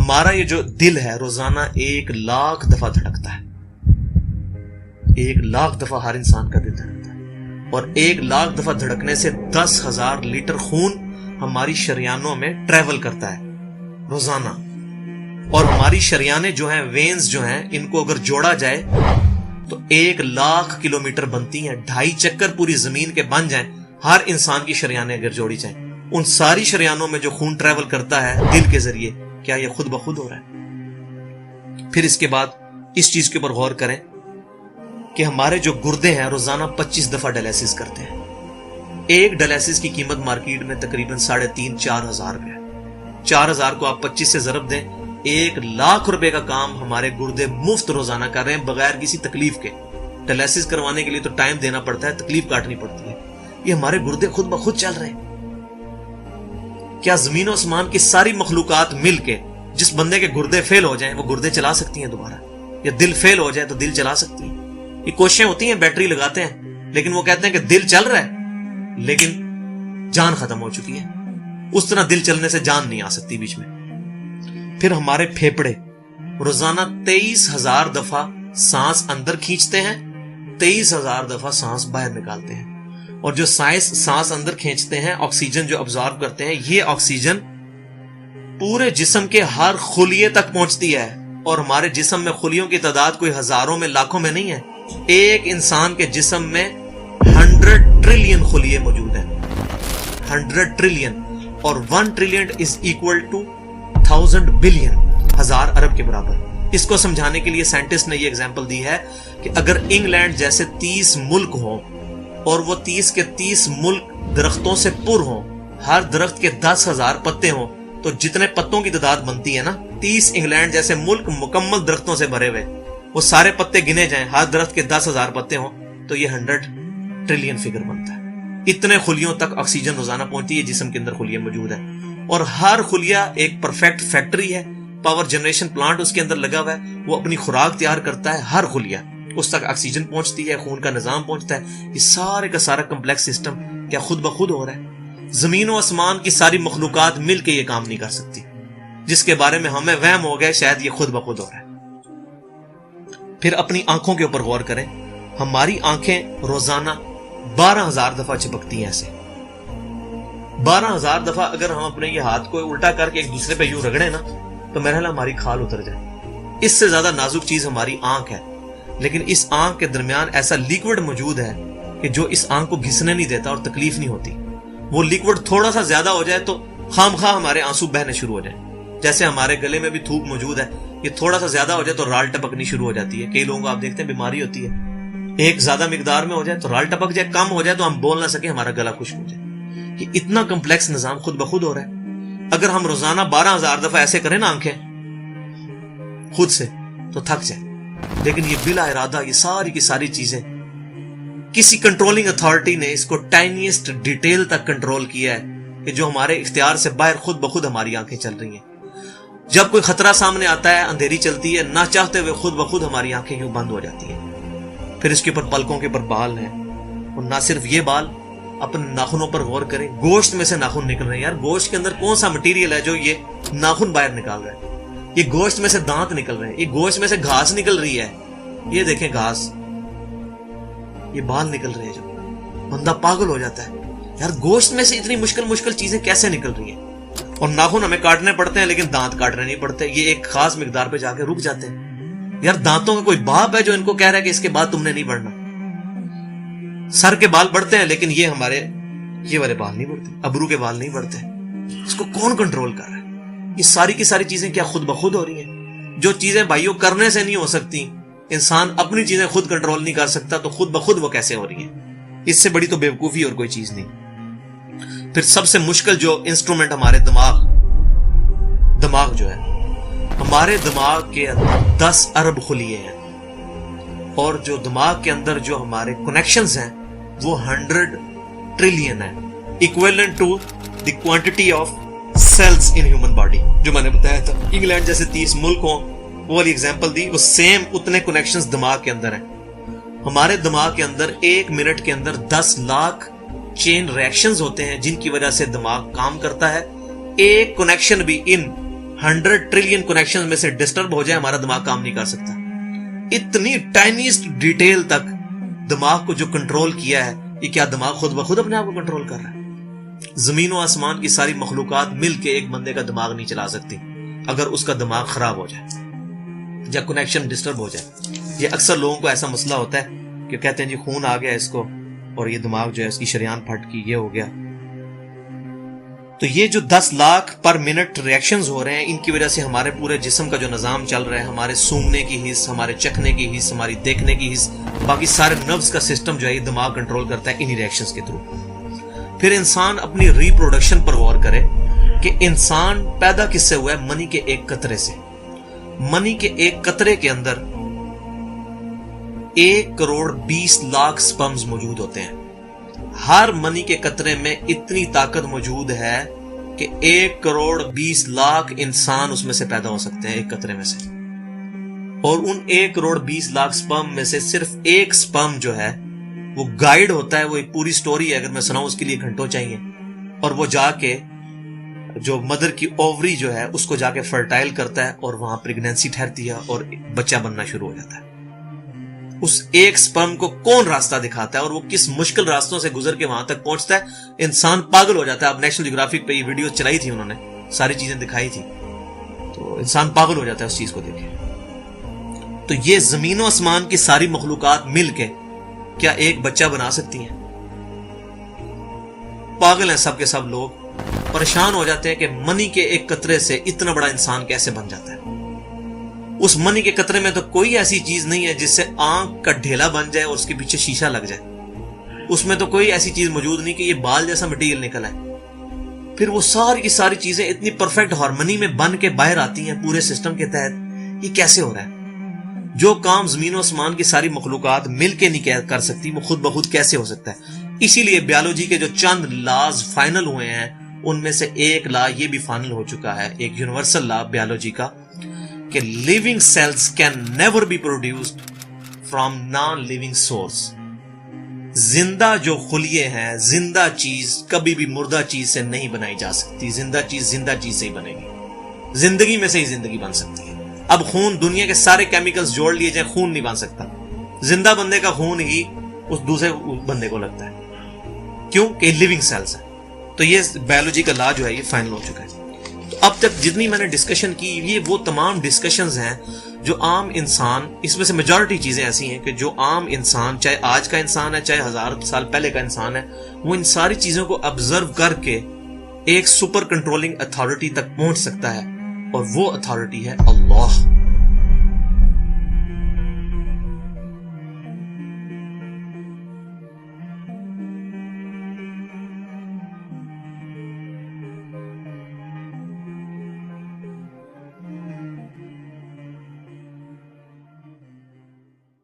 ہمارا یہ جو دل ہے روزانہ 1,00,000 دفعہ دھڑکتا ہے. 1,00,000 دفعہ ہر انسان کا دل دھڑکتا ہے, اور 1,00,000 دفعہ دھڑکنے سے 10,000 لیٹر خون ہماری شریانوں میں ٹریول کرتا ہے روزانہ. اور ہماری شریانیں جو ہیں, وینز جو ہیں, ان کو اگر جوڑا جائے تو 1,00,000 کلومیٹر بنتی ہیں. 2.5 چکر پوری زمین کے بن جائیں ہر انسان کی شریانیں اگر جوڑی جائیں. ان ساری شریانوں میں جو خون ٹریول کرتا ہے دل کے ذریعے, کیا یہ خود بخود ہو رہا ہے؟ پھر اس کے بعد اس چیز کے اوپر غور کریں کہ ہمارے جو گردے ہیں روزانہ 25 دفعہ ڈائلیسس کرتے ہیں. ایک ڈائلیسس کی قیمت مارکیٹ میں تقریباً 3,500-4,000 روپے ہے. 4,000 کو آپ 25 سے ضرب دیں, 1,00,000 روپے کا کام ہمارے گردے مفت روزانہ کر رہے ہیں بغیر کسی تکلیف کے. ڈائلیسس کروانے کے لیے تو ٹائم دینا پڑتا ہے, تکلیف کاٹنی پڑتی ہے. یہ ہمارے گردے خود بخود چل رہے ہیں. کیا زمین و آسمان کی ساری مخلوقات مل کے جس بندے کے گردے فیل ہو جائیں وہ گردے چلا سکتی ہیں دوبارہ؟ یا دل فیل ہو جائے تو دل چلا سکتی ہیں؟ یہ کوششیں ہوتی ہیں, بیٹری لگاتے ہیں, لیکن وہ کہتے ہیں کہ دل چل رہا ہے لیکن جان ختم ہو چکی ہے. اس طرح دل چلنے سے جان نہیں آ سکتی بیچ میں. پھر ہمارے پھیپڑے روزانہ 23,000 دفعہ سانس اندر کھینچتے ہیں, 23,000 دفعہ سانس باہر نکالتے ہیں. اور جو سانس اندر کھینچتے ہیں, آکسیجن جو ابزارب کرتے ہیں, یہ آکسیجن پورے جسم کے ہر خلیے تک پہنچتی ہے. اور ہمارے جسم میں خلیوں کی تعداد کوئی ہزاروں میں لاکھوں میں نہیں ہے. ایک انسان کے جسم میں 100 ٹریلین خلیے موجود ہیں. 100 ٹریلین, اور 1 trillion is equal to 1000 billion, 1000 ارب کے برابر. اس کو سمجھانے کے لیے سائنٹسٹ نے یہ ایگزامپل دی ہے کہ اگر انگلینڈ جیسے 30 ملک ہوں اور وہ 30 کے 30 ملک درختوں سے پر ہوں, ہر درخت کے 10,000 پتے ہوں, تو جتنے پتوں کی تعداد بنتی ہے نا, 30 انگلینڈ جیسے ملک مکمل درختوں سے بھرے ہوئے, وہ سارے پتے گنے جائیں, ہر درخت کے 10,000 پتے ہوں, تو یہ 100 ٹریلین فگر بنتا ہے. اتنے خلیوں تک آکسیجن روزانہ پہنچتی ہے. جسم کے اندر خلیے موجود ہیں, اور ہر خلیہ ایک پرفیکٹ فیکٹری ہے, پاور جنریشن پلانٹ اس کے اندر لگا ہوا ہے. وہ اپنی خوراک تیار کرتا ہے, ہر خلیہ اس تک آکسیجن پہنچتی ہے, خون کا نظام پہنچتا ہے. یہ سارے کا سارا کمپلیکس سسٹم کیا خود بخود ہو رہا ہے؟ زمین و آسمان کی ساری مخلوقات مل کے یہ کام نہیں کر سکتی, جس کے بارے میں ہمیں وہم ہو گئے شاید یہ خود بخود ہو رہا ہے. پھر اپنی آنکھوں کے اوپر غور کریں. ہماری آنکھیں روزانہ 12,000 دفعہ چپکتی ہیں. ایسے 12,000 دفعہ اگر ہم اپنے یہ ہاتھ کو الٹا کر کے ایک دوسرے پہ یوں رگڑیں نا, تو میرا خیال ہماری کھال اتر جائے. اس سے زیادہ نازک چیز ہماری آنکھ ہے, لیکن اس آنکھ کے درمیان ایسا لیکوڈ موجود ہے کہ جو اس آنکھ کو گھسنے نہیں دیتا اور تکلیف نہیں ہوتی. وہ لیکوڈ تھوڑا سا زیادہ ہو جائے تو خام خواہ ہمارے آنسو بہنے شروع ہو جائیں. جیسے ہمارے گلے میں بھی تھوک موجود ہے, یہ تھوڑا سا زیادہ ہو جائے تو رال ٹپکنی شروع ہو جاتی ہے. کئی لوگوں کو آپ دیکھتے ہیں بیماری ہوتی ہے, ایک زیادہ مقدار میں ہو جائے تو رال ٹپک جائے, کم ہو جائے تو ہم بول نہ سکیں, ہمارا گلا خشک ہو جائے. یہ اتنا کمپلیکس نظام خود بخود ہو رہا ہے. اگر ہم روزانہ 12,000 دفعہ ایسے کریں نا آنکھیں خود سے, تو تھک جائیں. لیکن یہ بلا ارادہ یہ ساری کی ساری چیزیں کسی کنٹرولنگ اتھارٹی نے اس کو ٹائنیسٹ ڈیٹیل تک کنٹرول کیا ہے کہ جو ہمارے اختیار سے باہر خود بخود ہماری آنکھیں چل رہی ہیں. جب کوئی خطرہ سامنے آتا ہے, اندھیری چلتی ہے, نہ چاہتے ہوئے خود بخود ہماری آنکھیں یوں بند ہو جاتی ہیں. پھر اس کے اوپر پلکوں کے اوپر بال ہیں, اور نہ صرف یہ بال, اپنے ناخنوں پر غور کریں. گوشت میں سے ناخن نکل رہے ہیں. یار گوشت کے اندر کون سا مٹیریل ہے جو یہ ناخن باہر نکال رہا ہے؟ یہ گوشت میں سے دانت نکل رہے ہیں, یہ گوشت میں سے گھاس نکل رہی ہے. یہ دیکھیں گھاس, یہ بال نکل رہے ہیں. جو بندہ پاگل ہو جاتا ہے, یار گوشت میں سے اتنی مشکل چیزیں کیسے نکل رہی ہیں؟ اور ناخن ہمیں کاٹنے پڑتے ہیں لیکن دانت کاٹنے نہیں پڑتے. یہ ایک خاص مقدار پہ جا کے رک جاتے ہیں. یار دانتوں کا کوئی باپ ہے جو ان کو کہہ رہا ہے کہ اس کے بعد تم نے نہیں بڑھنا؟ سر کے بال بڑھتے ہیں لیکن یہ ہمارے یہ والے بال نہیں بڑھتے, ابرو کے بال نہیں بڑھتے. اس کو کون کنٹرول کر رہا ہے؟ یہ ساری کی ساری چیزیں کیا خود بخود ہو رہی ہیں؟ جو چیزیں بھائیوں کرنے سے نہیں ہو سکتی, انسان اپنی چیزیں خود کنٹرول نہیں کر سکتا, تو خود بخود وہ کیسے ہو رہی ہیں؟ اس سے بڑی تو بیوقوفی اور کوئی چیز نہیں. پھر سب سے مشکل جو انسٹرومنٹ ہمارے دماغ جو ہے, ہمارے دماغ کے اندر 10 ارب خلیے ہیں, اور جو دماغ کے اندر جو ہمارے کنیکشنز ہیں وہ 100 ٹریلین ہیں, equivalent to the quantity of cells in human body. جو میں نے بتایا تھا انگلینڈ جیسے 30 ملک ہوں, وہ والی ایگزامپل دی, وہ سیم اتنے کنیکشنز دماغ کے اندر ہیں. ہمارے دماغ کے اندر 1 منٹ کے اندر 10 لاکھ چین ریاکشنز ہوتے ہیں جن کی وجہ سے دماغ کام کرتا ہے. ایک کنیکشن بھی ان 100 ٹریلین کنیکشن میں سے ڈسٹرب ہو جائے ہمارا دماغ کام نہیں کر سکتا. اتنی ٹائنیسٹ ڈیٹیل تک دماغ کو جو کنٹرول کیا ہے, یہ کیا دماغ خود بخود اپنے آپ کو کنٹرول کر رہا ہے؟ زمین و آسمان کی ساری مخلوقات مل کے ایک بندے کا دماغ نہیں چلا سکتی اگر اس کا دماغ خراب ہو جائے یا کنیکشن ڈسٹرب ہو جائے. یہ اکثر لوگوں کو ایسا مسئلہ ہوتا ہے کہ کہتے ہیں جی خون آ گیا اس کو اور یہ دماغ جو ہے اس کی شریان پھٹ گئی, یہ ہو گیا. تو یہ جو 10 لاکھ پر منٹ ریئیکشنز ہو رہے ہیں, ان کی وجہ سے ہمارے پورے جسم کا جو نظام چل رہا ہے, ہمارے سونگنے کی حص, ہمارے چکھنے کی حص, ہماری دیکھنے کی حص, باقی سارے نروز کا سسٹم جو ہے یہ دماغ کنٹرول کرتا ہے انہی ریئیکشنز کے تھرو. پھر انسان اپنی ری پروڈکشن پر غور کرے کہ انسان پیدا کس سے ہوا ہے؟ منی کے ایک قطرے سے. منی کے ایک قطرے کے اندر 1,20,00,000 سپرمز موجود ہوتے ہیں. ہر منی کے قطرے میں اتنی طاقت موجود ہے کہ 1,20,00,000 انسان اس میں سے پیدا ہو سکتے ہیں ایک قطرے میں سے. اور ان 1,20,00,000 سپرم میں سے صرف ایک سپرم جو ہے وہ گائیڈ ہوتا ہے. وہ ایک پوری سٹوری ہے, اگر میں سناؤں اس کے لیے گھنٹوں چاہیے. اور وہ جا کے جو مدر کی اووری جو ہے اس کو جا کے فرٹائل کرتا ہے اور وہاں پریگنینسی ٹھہرتی ہے اور بچہ بننا شروع ہو جاتا ہے. اس ایک سپرم کو کون راستہ دکھاتا ہے اور وہ کس مشکل راستوں سے گزر کے وہاں تک پہنچتا ہے, انسان پاگل ہو جاتا ہے. اب نیشنل جیوگرافک پہ یہ ویڈیو چلائی تھی, انہوں نے ساری چیزیں دکھائی تھی, تو انسان پاگل ہو جاتا ہے اس چیز کو دیکھے. تو یہ زمین و آسمان کی ساری مخلوقات مل کے کیا ایک بچہ بنا سکتی ہیں؟ پاگل ہیں سب کے سب لوگ, پریشان ہو جاتے ہیں کہ منی کے ایک قطرے سے اتنا بڑا انسان کیسے بن جاتا ہے. اس منی کے قطرے میں تو کوئی ایسی چیز نہیں ہے جس سے آنکھ کا ڈھیلا بن جائے اور اس کے پیچھے شیشہ لگ جائے. اس میں تو کوئی ایسی چیز موجود نہیں کہ یہ بال جیسا مٹیریل نکل ہے. پھر وہ ساری کی ساری چیزیں اتنی پرفیکٹ ہارمنی میں بن کے باہر آتی ہیں پورے سسٹم کے تحت. یہ کیسے ہو رہا ہے؟ جو کام زمین و آسمان کی ساری مخلوقات مل کے نہیں کر سکتی وہ خود بخود کیسے ہو سکتا ہے؟ اسی لیے بیولوجی کے جو چند لاز فائنل ہوئے ہیں ان میں سے ایک لا یہ بھی فائنل ہو چکا ہے, ایک یونیورسل لا بیولوجی کا, کہ living cells can never be produced from non living source. زندہ جو خلیے ہیں, زندہ چیز کبھی بھی مردہ چیز سے نہیں بنائی جا سکتی. زندہ چیز سے ہی بنے گی, زندگی میں سے ہی زندگی بن سکتی ہے. اب خون, دنیا کے سارے کیمیکلز جوڑ لیے جائیں, خون نہیں بن سکتا. زندہ بندے کا خون ہی اس دوسرے بندے کو لگتا ہے. کیوں؟ کہ لیونگ سیلز ہے. تو یہ بایولوجی کا لا جو ہے یہ فائنل ہو چکا ہے. تو اب تک جتنی میں نے ڈسکشن کی, یہ وہ تمام ڈسکشنز ہیں جو عام انسان, اس میں سے میجورٹی چیزیں ایسی ہیں کہ جو عام انسان, چاہے آج کا انسان ہے چاہے 1000 سال پہلے کا انسان ہے, وہ ان ساری چیزوں کو آبزرو کر کے ایک سپر کنٹرولنگ اتھارٹی تک پہنچ سکتا ہے, اور وہ اتھارٹی ہے اللہ.